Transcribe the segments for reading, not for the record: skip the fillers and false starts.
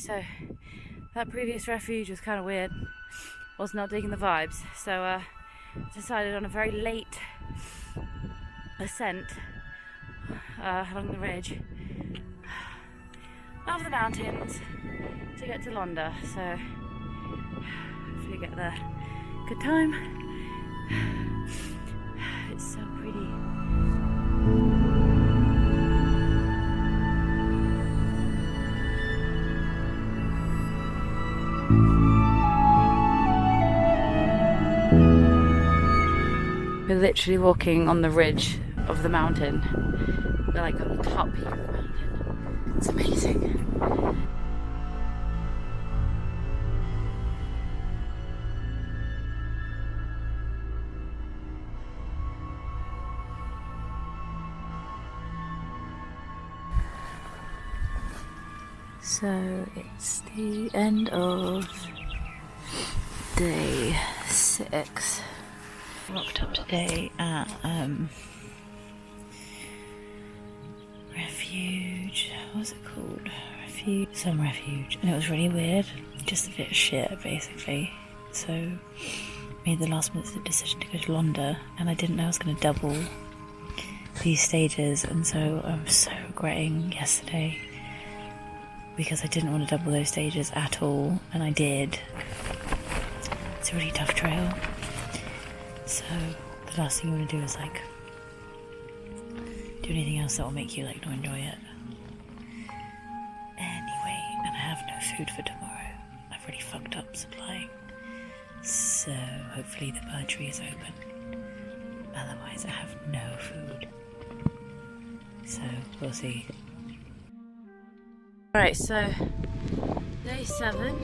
so that previous refuge was kind of weird. Was not digging the vibes, so decided on a very late ascent along the ridge of the mountains to get to Londa. So hopefully get there. Good time. It's so pretty. We're literally walking on the ridge of the mountain. We're like on the top peak of the mountain. It's amazing. So it's the end of day 6. Rocked up today at refuge. What's it called? Some refuge, and it was really weird. Just a bit of shit, basically. So made the last minute decision to go to Londa, and I didn't know I was going to double these stages, and so I'm so regretting yesterday because I didn't want to double those stages at all, and I did. It's a really tough trail. So the last thing you want to do is like do anything else that will make you like not enjoy it. Anyway, and I have no food for tomorrow. I've already fucked up supplying. So hopefully the pantry is open. Otherwise I have no food. So we'll see. Alright, so day 7.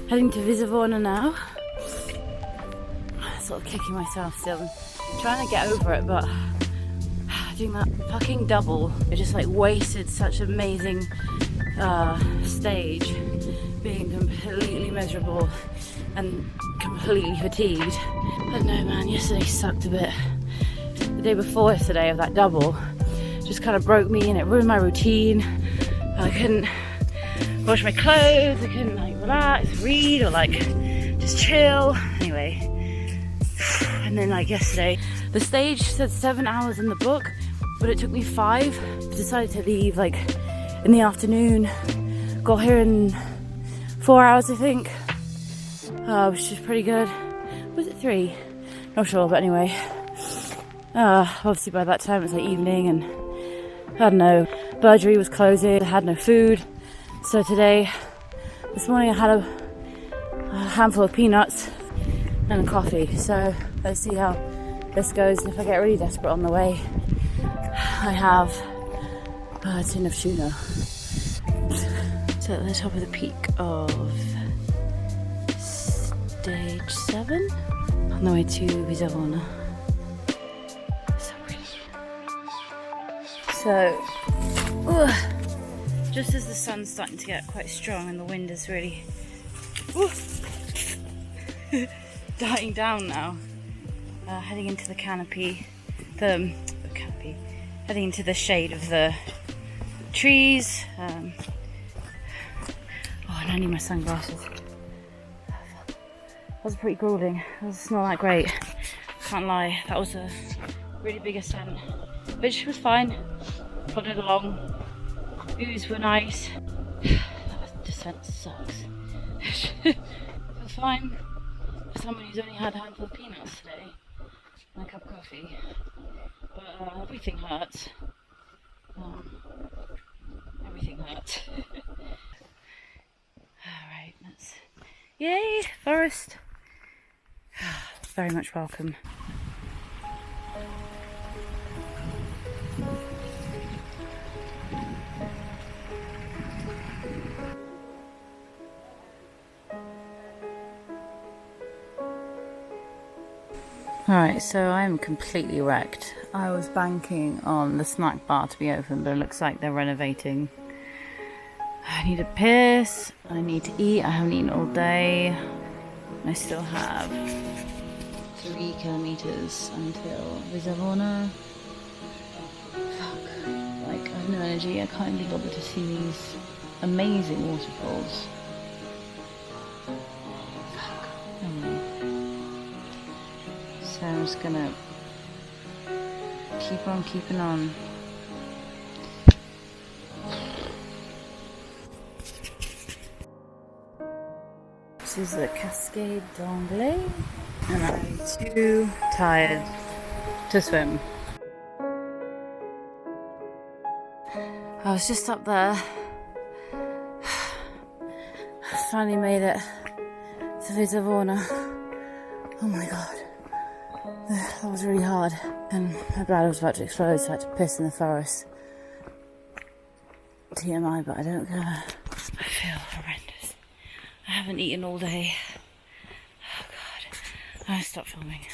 Heading to Visavona now. Sort of kicking myself still. I'm trying to get over it, but doing that fucking double, it just like wasted such an amazing stage, being completely miserable and completely fatigued. I don't know, man, yesterday sucked a bit. The day before yesterday of that double just kind of broke me and it ruined my routine. I couldn't wash my clothes, I couldn't like relax, read, or like just chill. Anyway, and then like yesterday, the stage said 7 hours in the book, but it took me 5. Decided to leave like in the afternoon. Got here in 4 hours, I think, which is pretty good. Was it 3? Not sure, but anyway. Obviously by that time it was like evening, and I don't know. Burgery was closing. I had no food. So this morning I had a handful of peanuts and a coffee. So let's see how this goes. If I get really desperate on the way, I have a tin of tuna. So at the top of the peak of stage 7, on the way to Visavona. So pretty. So, just as the sun's starting to get quite strong and the wind is really dying down now, heading into the canopy, heading into the shade of the trees. Oh, and I need my sunglasses. That was pretty grueling. That was not that great. Can't lie. That was a really big ascent, which was fine. Plodded along. Views were nice. That descent sucks. It was fine for someone who's only had a handful of peanuts today and a cup of coffee. But everything hurts. Everything hurts. Alright, let's... Yay! Forest! Very much welcome. Alright, so I'm completely wrecked. I was banking on the snack bar to be open, but it looks like they're renovating. I need a piss, I need to eat, I haven't eaten all day. I still have 3 kilometers until Visavona. Fuck, like I have no energy. I can't be bothered to see these amazing waterfalls. So I'm just gonna keep on keeping on. This is the Cascade d'Anglais, and I'm too tired to swim. I was just up there. I finally made it to Vidavona. Oh my god. That was really hard. And my bladder was about to explode, so I had to piss in the forest. TMI, but I don't care. I feel horrendous. I haven't eaten all day. Oh god. I'm gonna stop filming.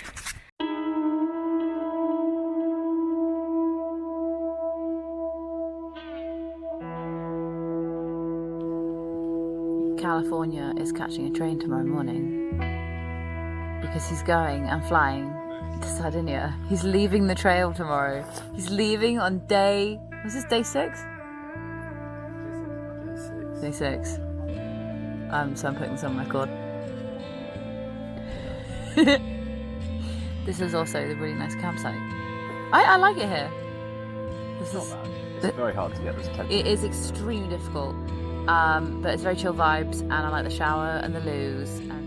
California is catching a train tomorrow morning because he's going and flying to Sardinia. He's leaving the trail tomorrow. He's leaving on day... Was this day 6? Day 6. So I'm putting this on record. This is also the really nice campsite. I like it here. This is not bad. It's very hard to get this attention. It is extremely difficult, but it's very chill vibes, and I like the shower and the loos. And